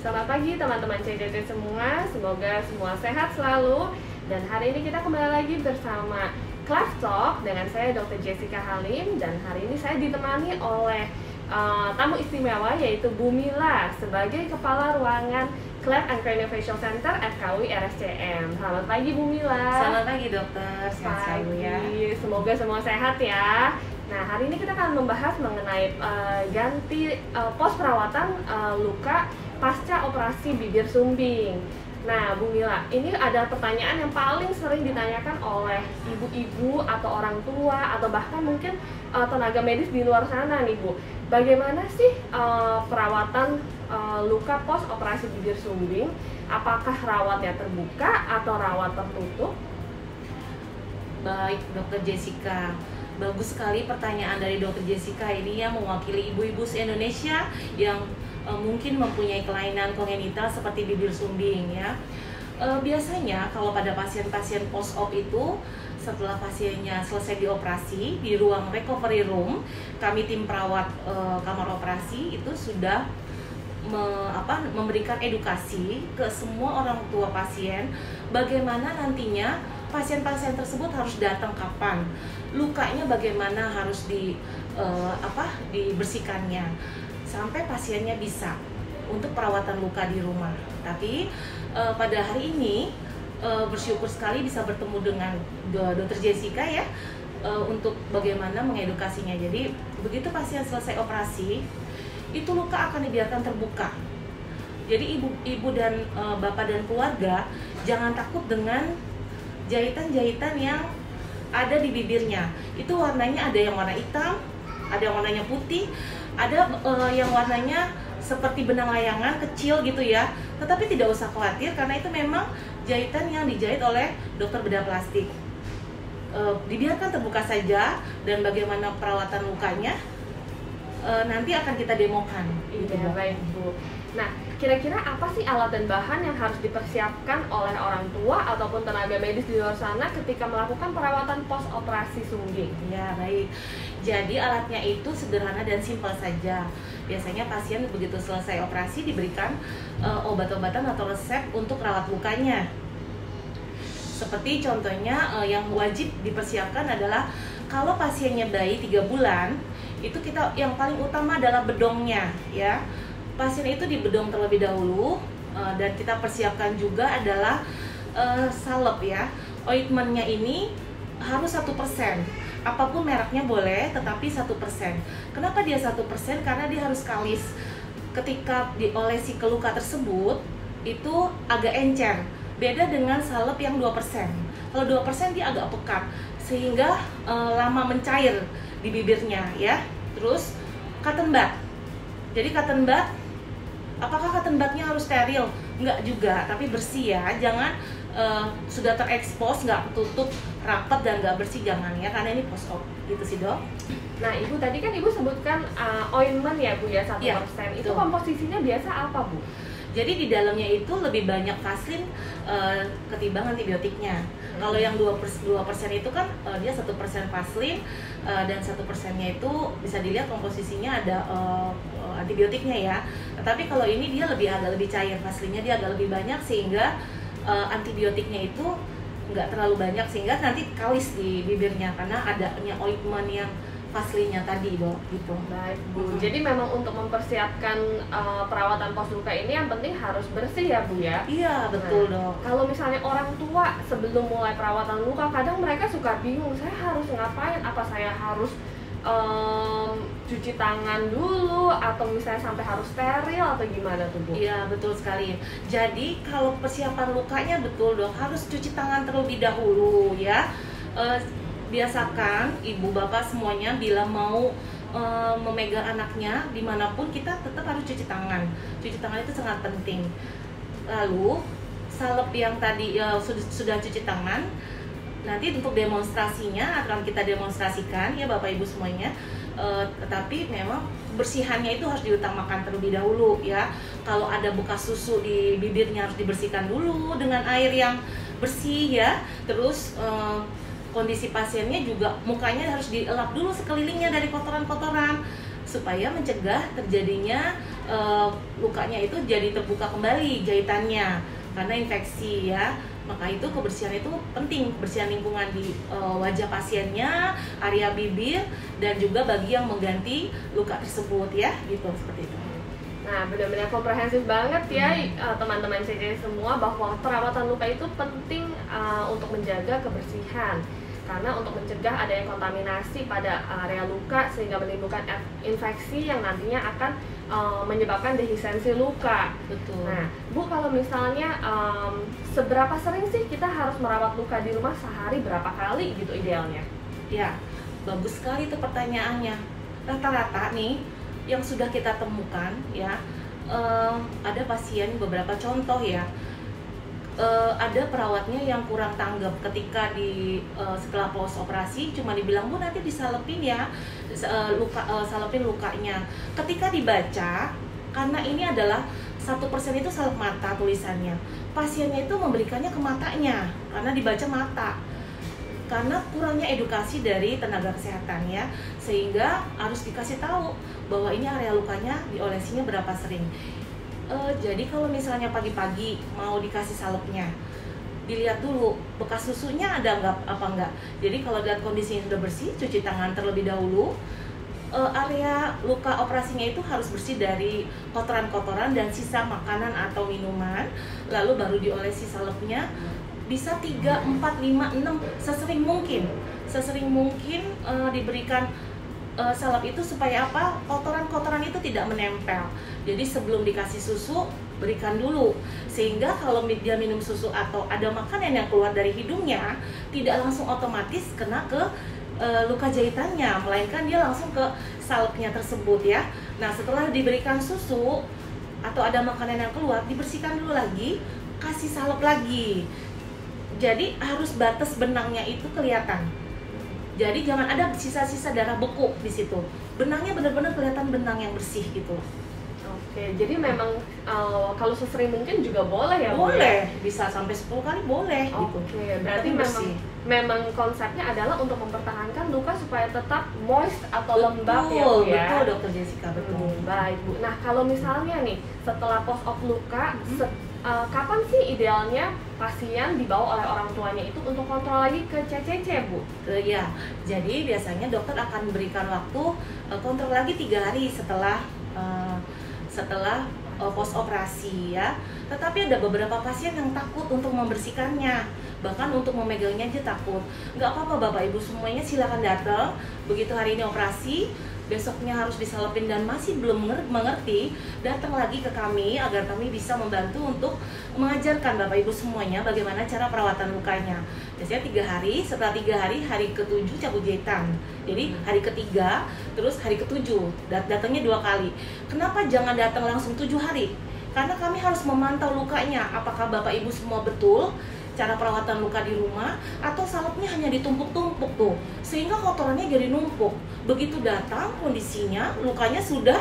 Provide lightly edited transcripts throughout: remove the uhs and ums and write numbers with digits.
Selamat pagi teman-teman CCC semua, semoga semua sehat selalu. Dan hari ini kita kembali lagi bersama Class Talk dengan saya Dr. Jessica Halim. Dan hari ini saya ditemani oleh tamu istimewa yaitu Bu Mila sebagai Kepala Ruangan Cleft and Craniofacial Center FKUI RSCM. Selamat pagi Bu Mila. Selamat pagi dokter, sehat selalu ya. Semoga semua sehat ya. Nah, hari ini kita akan membahas mengenai ganti pos perawatan luka pasca operasi bibir sumbing. Nah, Bu Mila, ini ada pertanyaan yang paling sering ditanyakan oleh ibu-ibu atau orang tua atau bahkan mungkin tenaga medis di luar sana nih Bu. Bagaimana sih perawatan luka pos operasi bibir sumbing? Apakah rawatnya terbuka atau rawat tertutup? Baik, Dokter Jessica. Bagus sekali pertanyaan dari Dokter Jessica ini yang mewakili ibu-ibu se-Indonesia yang mungkin mempunyai kelainan kongenital seperti bibir sumbing ya. Biasanya kalau pada pasien-pasien post-op itu setelah pasiennya selesai dioperasi di ruang recovery room, kami tim perawat kamar operasi itu sudah memberikan edukasi ke semua orang tua pasien bagaimana nantinya pasien-pasien tersebut harus datang kapan, lukanya bagaimana harus dibersihkannya sampai pasiennya bisa untuk perawatan luka di rumah. Tapi pada hari ini bersyukur sekali bisa bertemu dengan Dr. Jessica ya untuk bagaimana mengedukasinya. Jadi begitu pasien selesai operasi itu luka akan dibiarkan terbuka. Jadi ibu dan bapak dan keluarga jangan takut dengan jahitan-jahitan yang ada di bibirnya. Itu warnanya ada yang warna hitam, ada yang warnanya putih, ada yang warnanya seperti benang layangan kecil gitu ya. Tetapi tidak usah khawatir karena itu memang jahitan yang dijahit oleh dokter bedah plastik. Dibiarkan terbuka saja dan bagaimana perawatan lukanya nanti akan kita demokan. Iya, baik Bu. Nah, kira-kira apa sih alat dan bahan yang harus dipersiapkan oleh orang tua ataupun tenaga medis di luar sana ketika melakukan perawatan pos operasi sumbing? Ya, baik. Jadi alatnya itu sederhana dan simpel saja. Biasanya pasien begitu selesai operasi diberikan obat-obatan atau resep untuk rawat lukanya. Seperti contohnya yang wajib dipersiapkan adalah kalau pasiennya bayi 3 bulan, itu kita yang paling utama adalah bedongnya ya. Pasien itu dibedong terlebih dahulu dan kita persiapkan juga adalah salep ya. Ointmentnya ini harus 1%. Apapun mereknya boleh, tetapi 1%. Kenapa dia 1%? Karena dia harus kalis. Ketika diolesi ke luka tersebut, itu agak encer. Beda dengan salep yang 2%. Kalau 2% dia agak pekat, sehingga lama mencair di bibirnya ya. Terus cotton bud. Jadi cotton bud, apakah cotton budnya harus steril? Enggak juga, tapi bersih ya. Jangan sudah terekspos, nggak tutup rapat dan nggak bersih, jangan ya, karena ini post op gitu sih dok. Nah Ibu tadi kan Ibu sebutkan ointment ya Bu ya 1%. Ya, itu komposisinya biasa apa Bu? Jadi di dalamnya itu lebih banyak vaselin ketimbang antibiotiknya. Kalau yang 2% itu kan dia 1% vaselin dan 1%-nya itu bisa dilihat komposisinya ada antibiotiknya ya. Tetapi kalau ini dia agak lebih cair, vaselinnya dia agak lebih banyak sehingga antibiotiknya itu nggak terlalu banyak sehingga nanti kalis di bibirnya karena adanya ointment yang vaselinnya tadi dok gitu. Baik Bu. Jadi memang untuk mempersiapkan perawatan pos luka ini yang penting harus bersih ya Bu ya. Iya betul dok. Kalau misalnya orang tua sebelum mulai perawatan luka kadang mereka suka bingung, saya harus ngapain? Apa saya harus cuci tangan dulu atau misalnya sampai harus steril atau gimana tuh Bu? Iya betul sekali. Jadi kalau persiapan lukanya betul dok harus cuci tangan terlebih dahulu ya. Biasakan ibu bapak semuanya bila mau memegang anaknya dimanapun kita tetap harus cuci tangan. Cuci tangan itu sangat penting. Lalu salep yang tadi sudah cuci tangan, nanti untuk demonstrasinya akan kita demonstrasikan ya bapak ibu semuanya. Tetapi memang bersihannya itu harus diutamakan terlebih dahulu ya. Kalau ada bekas susu di bibirnya harus dibersihkan dulu dengan air yang bersih ya. Terus kondisi pasiennya juga mukanya harus dielap dulu sekelilingnya dari kotoran-kotoran supaya mencegah terjadinya lukanya itu jadi terbuka kembali jahitannya karena infeksi ya. Maka itu kebersihan itu penting, kebersihan lingkungan di wajah pasiennya, area bibir, dan juga bagi yang mengganti luka tersebut ya, gitu seperti itu. Nah, benar-benar komprehensif banget ya teman-teman CC semua, bahwa perawatan luka itu penting untuk menjaga kebersihan. Karena untuk mencegah adanya kontaminasi pada area luka sehingga menimbulkan infeksi yang nantinya akan menyebabkan dehistensi luka. Betul. Nah, Bu, kalau misalnya seberapa sering sih kita harus merawat luka di rumah, sehari berapa kali gitu idealnya? Ya, bagus sekali itu pertanyaannya. Rata-rata nih yang sudah kita temukan ya, ada pasien, beberapa contoh ya, ada perawatnya yang kurang tanggap ketika setelah pos operasi cuma dibilang, Bu nanti disalepin ya, salepin lukanya. Ketika dibaca, karena ini adalah 1% itu salep mata tulisannya, pasiennya itu memberikannya ke matanya karena dibaca mata, karena kurangnya edukasi dari tenaga kesehatan ya, sehingga harus dikasih tahu bahwa ini area lukanya diolesinya berapa sering. Jadi kalau misalnya pagi-pagi mau dikasih salepnya, dilihat dulu bekas susunya ada enggak. Jadi kalau lihat kondisinya sudah bersih, cuci tangan terlebih dahulu. Area luka operasinya itu harus bersih dari kotoran-kotoran dan sisa makanan atau minuman, lalu baru diolesi salepnya. Bisa 3, 4, 5, 6, sesering mungkin diberikan salep itu supaya apa? Kotoran-kotoran itu tidak menempel. Jadi sebelum dikasih susu, berikan dulu, sehingga kalau dia minum susu atau ada makanan yang keluar dari hidungnya, tidak langsung otomatis kena ke luka jahitannya, melainkan dia langsung ke salepnya tersebut ya. Nah, setelah diberikan susu atau ada makanan yang keluar, dibersihkan dulu lagi, kasih salep lagi. Jadi harus batas benangnya itu kelihatan. Jadi jangan ada sisa-sisa darah beku di situ. Benangnya benar-benar kelihatan benang yang bersih gitu. Oke, jadi memang kalau sesering mungkin juga boleh ya? Boleh, bisa sampai 10 kali boleh gitu. Oke, berarti memang konsepnya adalah untuk mempertahankan luka supaya tetap moist atau lembab ya, Bu ya? Betul, Dokter Jessica, betul. Baik, Bu. Nah, kalau misalnya nih setelah post op luka, kapan sih idealnya pasien dibawa oleh orang tuanya itu untuk kontrol lagi ke CCC, Bu? Ya, jadi biasanya dokter akan memberikan waktu kontrol lagi 3 hari setelah post operasi ya. Tetapi ada beberapa pasien yang takut untuk membersihkannya, bahkan untuk memegangnya aja takut. Nggak apa-apa Bapak Ibu semuanya, silakan datang. Begitu hari ini operasi, besoknya harus disalepin dan masih belum mengerti, datang lagi ke kami agar kami bisa membantu untuk mengajarkan Bapak Ibu semuanya bagaimana cara perawatan lukanya. Biasanya 3 hari, setelah 3 hari, hari ke-7 cabut jahitan. Jadi hari ketiga, terus hari ke-7, datangnya 2 kali. Kenapa jangan datang langsung 7 hari? Karena kami harus memantau lukanya, apakah Bapak Ibu semua betul cara perawatan luka di rumah, atau salepnya hanya ditumpuk-tumpuk tuh, sehingga kotorannya jadi numpuk. Begitu datang kondisinya, lukanya sudah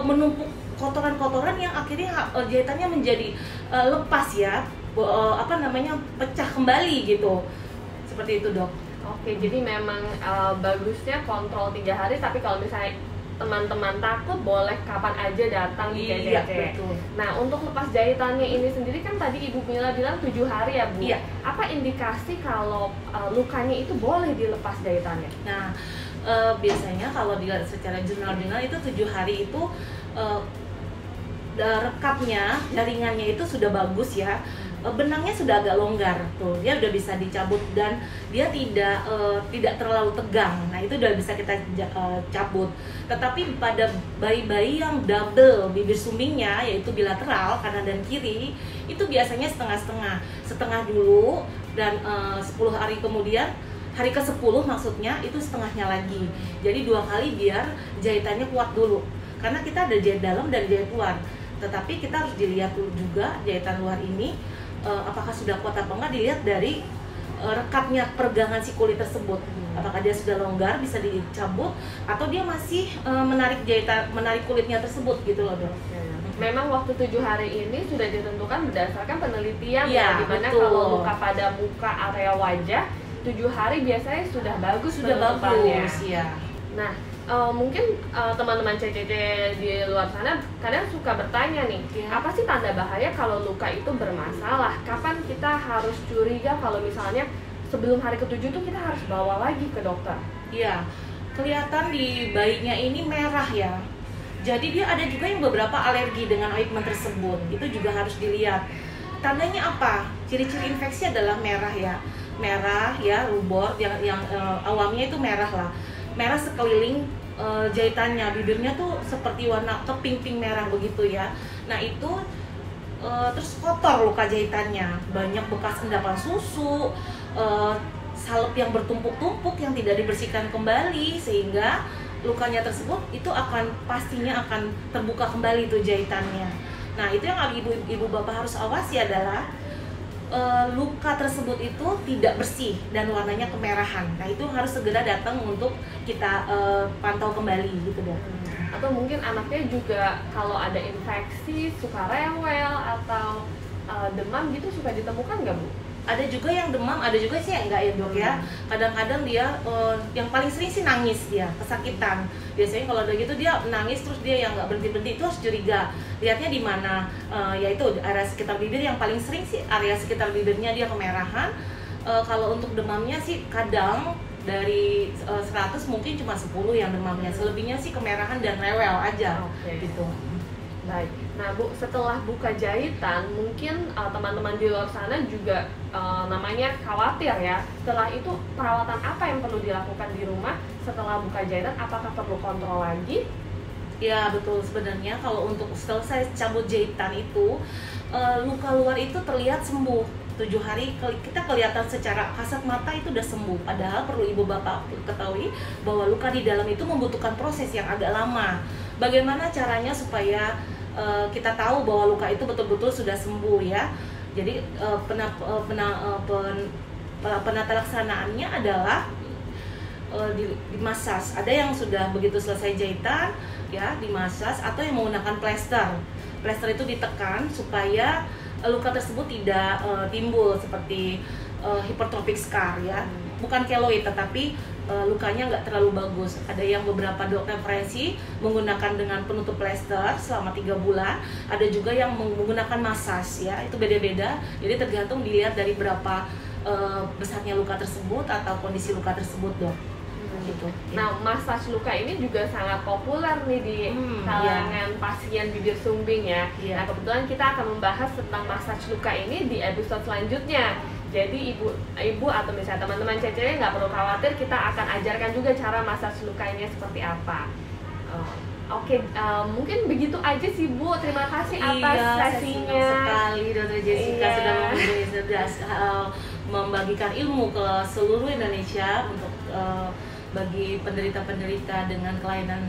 menumpuk kotoran-kotoran yang akhirnya jahitannya menjadi lepas ya, pecah kembali gitu. Seperti itu, Dok. Oke, jadi memang bagusnya kontrol 3 hari, tapi kalau misalnya teman-teman takut, boleh kapan aja datang di CCC. Iya, betul. Nah, untuk lepas jahitannya ini sendiri kan tadi Ibu Mila bilang 7 hari ya, Bu? Iya. Apa indikasi kalau lukanya itu boleh dilepas jahitannya? Nah, biasanya kalau dilihat secara jurnal-jurnal itu 7 hari itu rekatnya, jaringannya itu sudah bagus ya. Benangnya sudah agak longgar tuh, dia udah bisa dicabut dan dia tidak terlalu tegang. Nah, itu udah bisa kita cabut. Tetapi pada bayi-bayi yang double bibir sumbingnya, yaitu bilateral kanan dan kiri, itu biasanya setengah dulu, dan 10 hari kemudian, hari ke-10 maksudnya, itu setengahnya lagi. Jadi 2 kali biar jahitannya kuat dulu, karena kita ada jahit dalam dan jahit luar. Tetapi kita harus dilihat dulu juga jahitan luar ini apakah sudah kuat apa enggak, dilihat dari rekatnya pergangan si kulit tersebut. Apakah dia sudah longgar bisa dicabut, atau dia masih menarik kulitnya tersebut gitu loh, Dok. Memang waktu 7 hari ini sudah ditentukan berdasarkan penelitian ya, dimana betul. Kalau luka pada muka area wajah 7 hari biasanya sudah bagus ya. Nah, mungkin teman-teman CCC di luar sana kadang suka bertanya nih, apa sih tanda bahaya kalau luka itu bermasalah? Kapan kita harus curiga kalau misalnya sebelum hari ke-7 tuh kita harus bawa lagi ke dokter? Iya, kelihatan di bayinya ini merah ya. Jadi dia ada juga yang beberapa alergi dengan ointment tersebut. Itu juga harus dilihat. Tandanya apa? Ciri-ciri infeksi adalah merah ya. Merah ya, rubor yang awamnya itu merah lah. Merah sekeliling jahitannya, bibirnya tuh seperti warna keping-ping merah begitu ya. Nah itu terus kotor luka jahitannya, banyak bekas endapan susu, salep yang bertumpuk-tumpuk yang tidak dibersihkan kembali, sehingga lukanya tersebut itu pastinya akan terbuka kembali tuh jahitannya. Nah itu yang ibu bapak harus awasi adalah luka tersebut itu tidak bersih dan warnanya kemerahan. Nah itu harus segera datang untuk kita pantau kembali gitu deh. Atau mungkin anaknya juga kalau ada infeksi suka rewel atau demam gitu suka ditemukan nggak Bu? Ada juga yang demam, ada juga sih yang enggak ya dok ya. Kadang-kadang dia yang paling sering sih nangis, dia kesakitan. Biasanya kalau udah gitu dia nangis terus dia yang nggak berhenti-berhenti, itu harus curiga. Lihatnya di mana? Yaitu area sekitar bibir, yang paling sering sih area sekitar bibirnya dia kemerahan. Kalau untuk demamnya sih kadang dari 100 mungkin cuma 10 yang demamnya. Selebihnya sih kemerahan dan rewel aja. Gitu. Baik. Nah Bu, setelah buka jahitan, mungkin teman-teman di luar sana juga namanya khawatir ya. Setelah itu perawatan apa yang perlu dilakukan di rumah setelah buka jahitan? Apakah perlu kontrol lagi? Ya betul, sebenarnya kalau untuk selesai cabut jahitan itu luka luar itu terlihat sembuh. 7 hari kita kelihatan secara kasat mata itu udah sembuh. Padahal perlu ibu bapak ketahui bahwa luka di dalam itu membutuhkan proses yang agak lama. Bagaimana caranya supaya kita tahu bahwa luka itu betul-betul sudah sembuh ya. Jadi penata laksanaannya adalah dimasas. Ada yang sudah begitu selesai jahitan ya dimasas, atau yang menggunakan plester. Plester itu ditekan supaya luka tersebut tidak timbul seperti hypertrophic scar ya. Bukan keloid tetapi lukanya nggak terlalu bagus. Ada yang beberapa referensi menggunakan dengan penutup plester selama 3 bulan. Ada juga yang menggunakan masas ya. Itu beda-beda. Jadi tergantung dilihat dari berapa besarnya luka tersebut atau kondisi luka tersebut dok. Gitu. Nah, masas luka ini juga sangat populer nih di kalangan pasien bibir sumbing ya. Nah, kebetulan kita akan membahas tentang masas luka ini di episode selanjutnya. Jadi ibu atau misalnya teman-teman CCC nggak perlu khawatir, kita akan ajarkan juga cara masas lukanya seperti apa. Oke, mungkin begitu aja sih Bu. Terima kasih atas sesinya. Sekali Dr. Jessica sudah membagikan ilmu ke seluruh Indonesia untuk bagi penderita-penderita dengan kelainan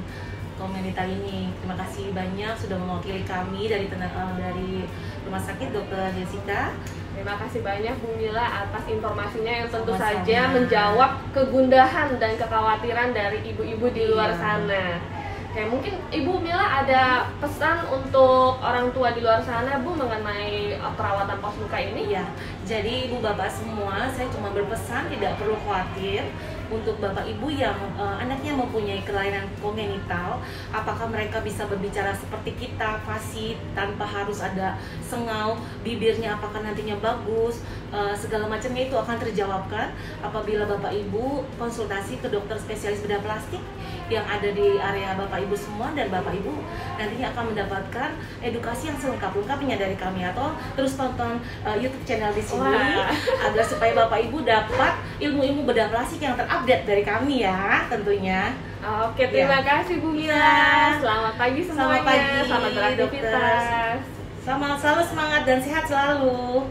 komunitas ini. Terima kasih banyak sudah mewakili kami dari Rumah Sakit Dr. Jessica. Terima kasih banyak Bu Mila atas informasinya yang tentu saja menjawab kegundahan dan kekhawatiran dari ibu-ibu di luar sana. Oke, mungkin Ibu Mila ada pesan untuk orang tua di luar sana Bu mengenai perawatan pos luka ini? Ya, jadi ibu bapak semua, saya cuma berpesan tidak perlu khawatir. Untuk bapak ibu yang anaknya mempunyai kelainan kongenital, apakah mereka bisa berbicara seperti kita, fasih, tanpa harus ada sengau, bibirnya apakah nantinya bagus, segala macamnya itu akan terjawabkan apabila bapak ibu konsultasi ke dokter spesialis bedah plastik yang ada di area bapak ibu semua, dan bapak ibu nantinya akan mendapatkan edukasi yang selengkap-lengkapnya dari kami, atau terus tonton YouTube channel di sini agar supaya bapak ibu dapat ilmu-ilmu bedah plastik yang terupdate dari kami ya tentunya. Oke, terima kasih Bu Mila. Selamat pagi semuanya. Selamat pagi, selamat beraktivitas. Selamat, selalu semangat dan sehat selalu.